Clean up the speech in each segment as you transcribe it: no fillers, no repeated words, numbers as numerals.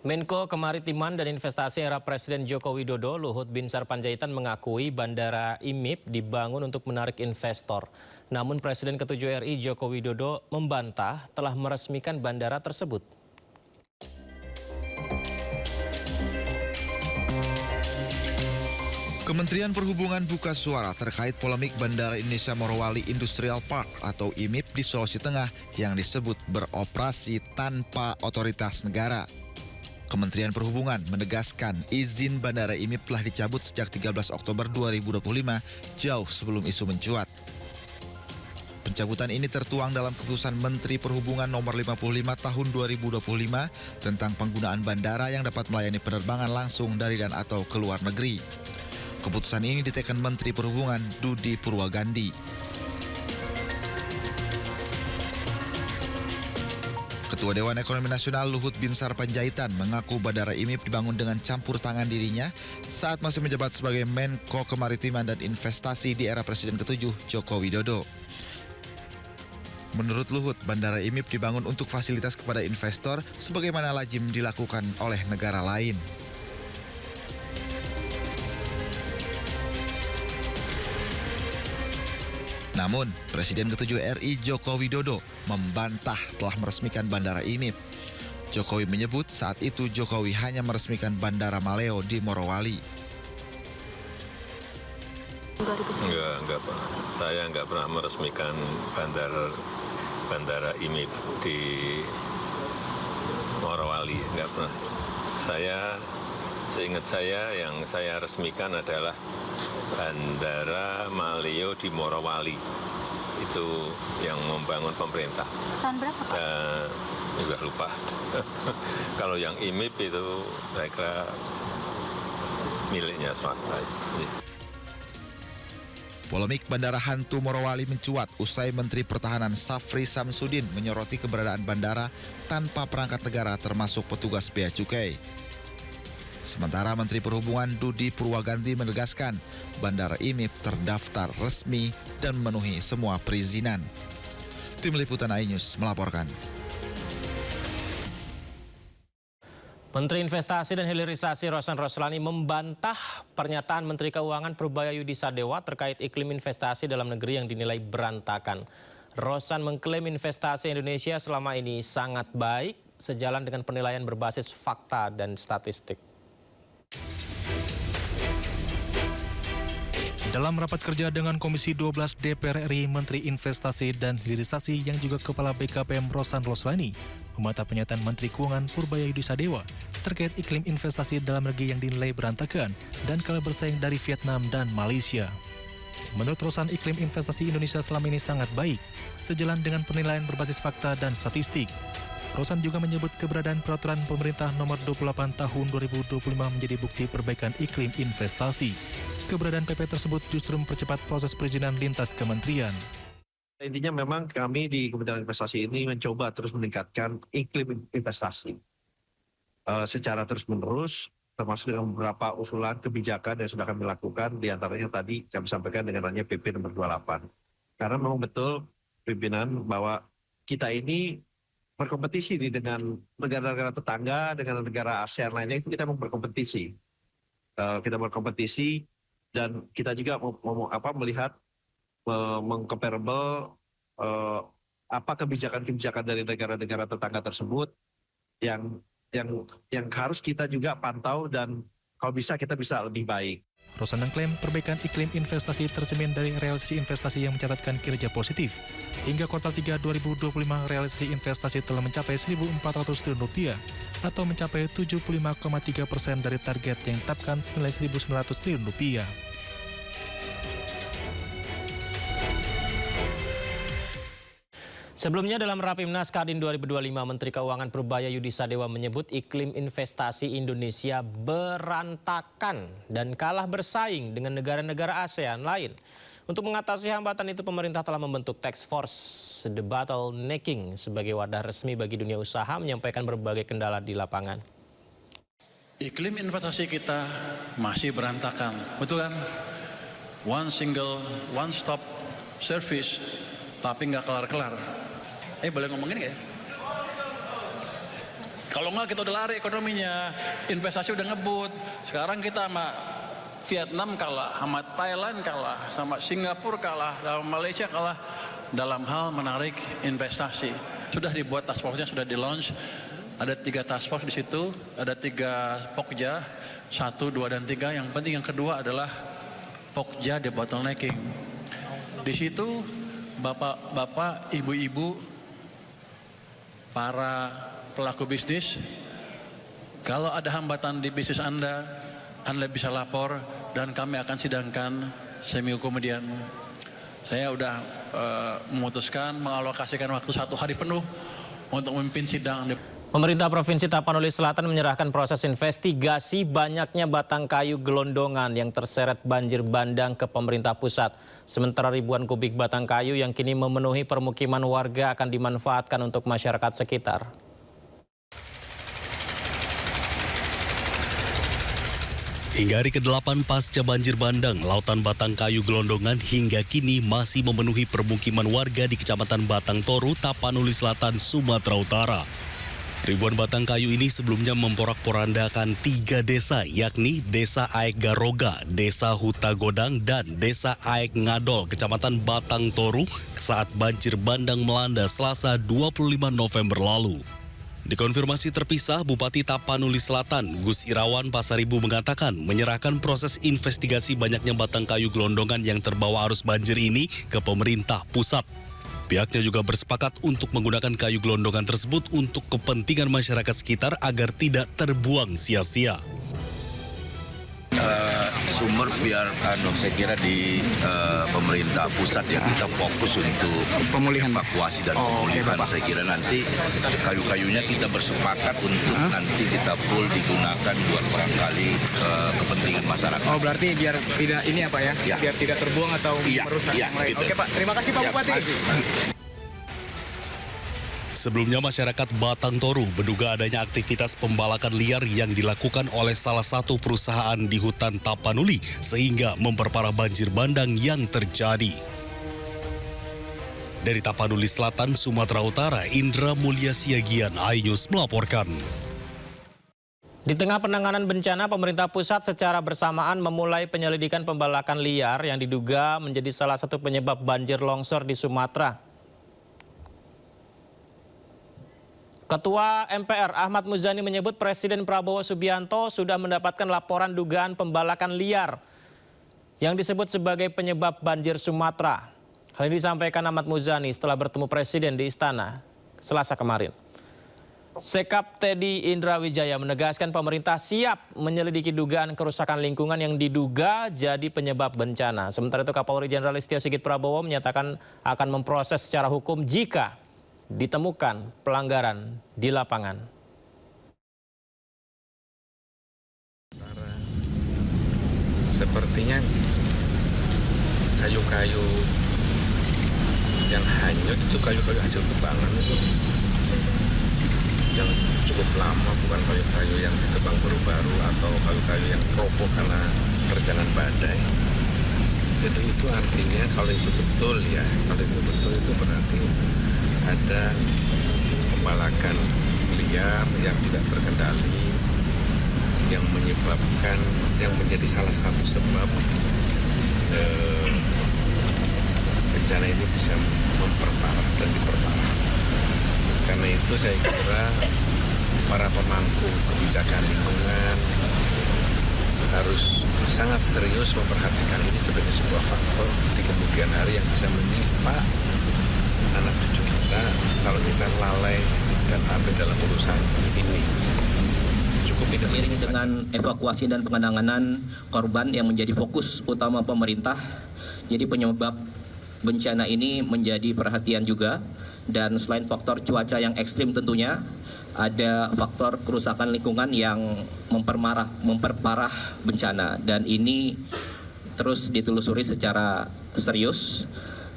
Menko Kemaritiman dan Investasi era Presiden Joko Widodo, Luhut Binsar Panjaitan mengakui Bandara IMIP dibangun untuk menarik investor. Namun Presiden ke-7 RI Joko Widodo membantah telah meresmikan bandara tersebut. Kementerian Perhubungan buka suara terkait polemik Bandara Indonesia Morowali Industrial Park atau IMIP di Sulawesi Tengah yang disebut beroperasi tanpa otoritas negara. Kementerian Perhubungan menegaskan izin Bandara IMIP telah dicabut sejak 13 Oktober 2025, jauh sebelum isu mencuat. Pencabutan ini tertuang dalam keputusan Menteri Perhubungan nomor 55 tahun 2025 tentang penggunaan bandara yang dapat melayani penerbangan langsung dari dan atau ke luar negeri. Keputusan ini diteken Menteri Perhubungan Dudi Purwagandi. Ketua Dewan Ekonomi Nasional Luhut Binsar Panjaitan mengaku Bandara IMIP dibangun dengan campur tangan dirinya saat masih menjabat sebagai Menko Kemaritiman dan Investasi di era Presiden ke-7 Joko Widodo. Menurut Luhut, Bandara IMIP dibangun untuk fasilitas kepada investor sebagaimana lazim dilakukan oleh negara lain. Namun, Presiden ke-7 RI Joko Widodo membantah telah meresmikan Bandara IMIP. Jokowi menyebut saat itu Jokowi hanya meresmikan Bandara Maleo di Morowali. Enggak Pak. Saya enggak pernah meresmikan Bandara IMIP di Morowali, enggak pernah. Seingat saya yang saya resmikan adalah Bandara Maleo di Morowali. Itu yang membangun pemerintah. Tahun berapa, Pak? Udah lupa. Kalau yang IMIP itu saya kira miliknya swasta. Polemik Bandara Hantu Morowali mencuat usai Menteri Pertahanan Safri Samsudin menyoroti keberadaan bandara tanpa perangkat negara termasuk petugas bea cukai. Sementara Menteri Perhubungan Dudi Purwagandi menegaskan Bandara IMIP terdaftar resmi dan memenuhi semua perizinan. Tim Liputan iNews melaporkan. Menteri Investasi dan Hilirisasi Rosan Roslani membantah pernyataan Menteri Keuangan Purbaya Yudi Sadewa terkait iklim investasi dalam negeri yang dinilai berantakan. Rosan mengklaim investasi Indonesia selama ini sangat baik sejalan dengan penilaian berbasis fakta dan statistik. Dalam rapat kerja dengan Komisi 12 DPR RI, Menteri Investasi dan Hilirisasi yang juga Kepala BKPM Rosan Roslani membantah pernyataan Menteri Keuangan Purbaya Yudi Sadewa terkait iklim investasi dalam negeri yang dinilai berantakan dan kalah bersaing dari Vietnam dan Malaysia. Menurut Rosan, iklim investasi Indonesia selama ini sangat baik, sejalan dengan penilaian berbasis fakta dan statistik. Rosan juga menyebut keberadaan peraturan pemerintah nomor 28 tahun 2025 menjadi bukti perbaikan iklim investasi. Keberadaan PP tersebut justru mempercepat proses perizinan lintas kementerian. Intinya memang kami di Kementerian Investasi ini mencoba terus meningkatkan iklim investasi secara terus-menerus, termasuk dengan beberapa usulan kebijakan yang sudah kami lakukan, diantaranya tadi kami sampaikan dengan adanya PP nomor 28. Karena memang betul pimpinan bahwa kita ini berkompetisi dengan negara-negara tetangga, dengan negara ASEAN lainnya, itu kita mau berkompetisi. Kita berkompetisi dan kita juga melihat mengcomparable apa kebijakan-kebijakan dari negara-negara tetangga tersebut yang harus kita juga pantau dan kalau bisa kita bisa lebih baik. Rosan mengklaim perbaikan iklim investasi tercermin dari realisasi investasi yang mencatatkan kinerja positif. Hingga kuartal 3 2025, realisasi investasi telah mencapai Rp1.400 triliun atau mencapai 75,3% dari target yang ditetapkan senilai Rp1.900 triliun. Sebelumnya dalam Rapimnas Kadin 2025, Menteri Keuangan Purbaya Yudi Sadewa menyebut iklim investasi Indonesia berantakan dan kalah bersaing dengan negara-negara ASEAN lain. Untuk mengatasi hambatan itu, pemerintah telah membentuk Task Force The Bottlenecking sebagai wadah resmi bagi dunia usaha menyampaikan berbagai kendala di lapangan. Iklim investasi kita masih berantakan, betul kan? One stop service, tapi nggak kelar-kelar. Boleh ngomongin nggak ya? Kalau nggak kita udah lari ekonominya, investasi udah ngebut. Sekarang kita sama Vietnam kalah, sama Thailand kalah, sama Singapura kalah, sama Malaysia kalah dalam hal menarik investasi. Sudah dibuat task force-nya, sudah di-launch. Ada 3 task force di situ, ada 3 pokja, 1, 2, dan 3. Yang penting yang kedua adalah pokja debottlenecking. Di situ bapak-bapak, ibu-ibu, para pelaku bisnis, kalau ada hambatan di bisnis Anda bisa lapor dan kami akan sidangkan seminggu kemudian. Saya udah memutuskan mengalokasikan waktu 1 hari penuh untuk memimpin sidang. Pemerintah Provinsi Tapanuli Selatan menyerahkan proses investigasi banyaknya batang kayu gelondongan yang terseret banjir bandang ke pemerintah pusat. Sementara ribuan kubik batang kayu yang kini memenuhi permukiman warga akan dimanfaatkan untuk masyarakat sekitar. Hingga hari ke-8 pasca banjir bandang, lautan batang kayu gelondongan hingga kini masih memenuhi permukiman warga di Kecamatan Batang Toru, Tapanuli Selatan, Sumatera Utara. Ribuan batang kayu ini sebelumnya memporak-porandakan 3 desa, yakni Desa Aek Garoga, Desa Huta Godang, dan Desa Aek Ngadol, Kecamatan Batang Toru saat banjir bandang melanda Selasa 25 November lalu. Dikonfirmasi terpisah, Bupati Tapanuli Selatan, Gus Irawan Pasaribu mengatakan menyerahkan proses investigasi banyaknya batang kayu gelondongan yang terbawa arus banjir ini ke pemerintah pusat. Pihaknya juga bersepakat untuk menggunakan kayu gelondongan tersebut untuk kepentingan masyarakat sekitar agar tidak terbuang sia-sia. Sumber biar saya kira di pemerintah pusat ya, kita fokus untuk pemulihan, evakuasi dan pemulihan. Saya kira nanti kayu-kayunya kita bersepakat untuk nanti kita full digunakan buat barangkali kepentingan masyarakat. Oh, berarti biar tidak ini apa ya? Biar tidak terbuang atau merusak yang lain. Gitu. Oke Pak, terima kasih Pak Bupati. Sebelumnya masyarakat Batang Toru menduga adanya aktivitas pembalakan liar yang dilakukan oleh salah satu perusahaan di hutan Tapanuli sehingga memperparah banjir bandang yang terjadi. Dari Tapanuli Selatan, Sumatera Utara, Indra Mulya Siagian, iNews melaporkan. Di tengah penanganan bencana, pemerintah pusat secara bersamaan memulai penyelidikan pembalakan liar yang diduga menjadi salah satu penyebab banjir longsor di Sumatera. Ketua MPR Ahmad Muzani menyebut Presiden Prabowo Subianto sudah mendapatkan laporan dugaan pembalakan liar yang disebut sebagai penyebab banjir Sumatera. Hal ini disampaikan Ahmad Muzani setelah bertemu Presiden di Istana Selasa kemarin. Sekap Teddy Indra Wijaya menegaskan pemerintah siap menyelidiki dugaan kerusakan lingkungan yang diduga jadi penyebab bencana. Sementara itu Kapolri Jenderal Listio Sigit Prabowo menyatakan akan memproses secara hukum jika ditemukan pelanggaran di lapangan. Sepertinya kayu-kayu yang hanyut itu kayu-kayu hasil tebangan itu yang cukup lama, bukan kayu-kayu yang ditebang baru-baru atau kayu-kayu yang roboh karena terjangan badai. Jadi itu artinya kalau itu betul ya, kalau itu betul itu berarti ada pembalakan liar yang tidak terkendali yang menyebabkan, yang menjadi salah satu sebab bencana ini bisa memperparah dan diperparah. Karena itu saya kira para pemangku kebijakan lingkungan harus sangat serius memperhatikan ini sebagai sebuah faktor di kemudian hari yang bisa menimpa anak cucu kita kalau kita lalai dan abai dalam urusan ini. Cukup tidak. Seiring dengan evakuasi dan penanganan korban yang menjadi fokus utama pemerintah, jadi penyebab bencana ini menjadi perhatian juga. Dan selain faktor cuaca yang ekstrim tentunya, ada faktor kerusakan lingkungan yang memperparah bencana. Dan ini terus ditelusuri secara serius.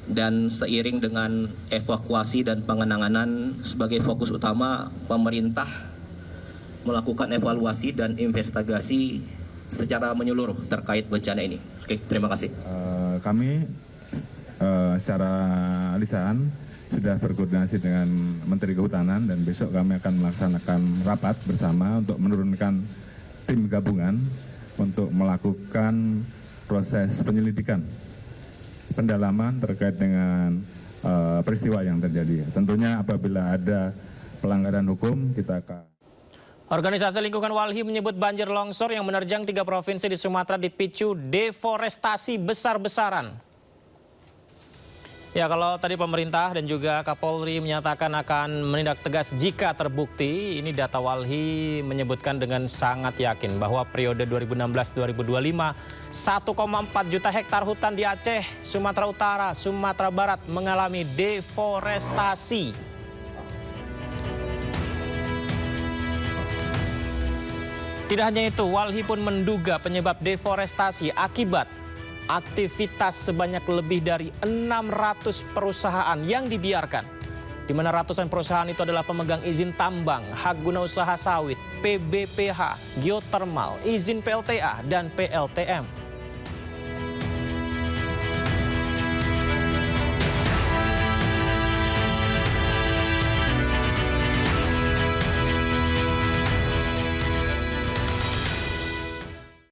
Dan seiring dengan evakuasi dan penanganan sebagai fokus utama, pemerintah melakukan evaluasi dan investigasi secara menyeluruh terkait bencana ini. Oke, terima kasih. Kami secara lisan sudah berkoordinasi dengan Menteri Kehutanan dan besok kami akan melaksanakan rapat bersama untuk menurunkan tim gabungan untuk melakukan proses penyelidikan pendalaman terkait dengan peristiwa yang terjadi. Tentunya apabila ada pelanggaran hukum kita akan. Organisasi Lingkungan Walhi menyebut banjir longsor yang menerjang 3 provinsi di Sumatera dipicu deforestasi besar-besaran. Ya, kalau tadi pemerintah dan juga Kapolri menyatakan akan menindak tegas jika terbukti, ini data Walhi menyebutkan dengan sangat yakin bahwa periode 2016-2025 1,4 juta hektar hutan di Aceh, Sumatera Utara, Sumatera Barat mengalami deforestasi. Tidak hanya itu, Walhi pun menduga penyebab deforestasi akibat aktivitas sebanyak lebih dari 600 perusahaan yang dibiarkan. Di mana ratusan perusahaan itu adalah pemegang izin tambang, hak guna usaha sawit, PBPH, geotermal, izin PLTA, dan PLTM.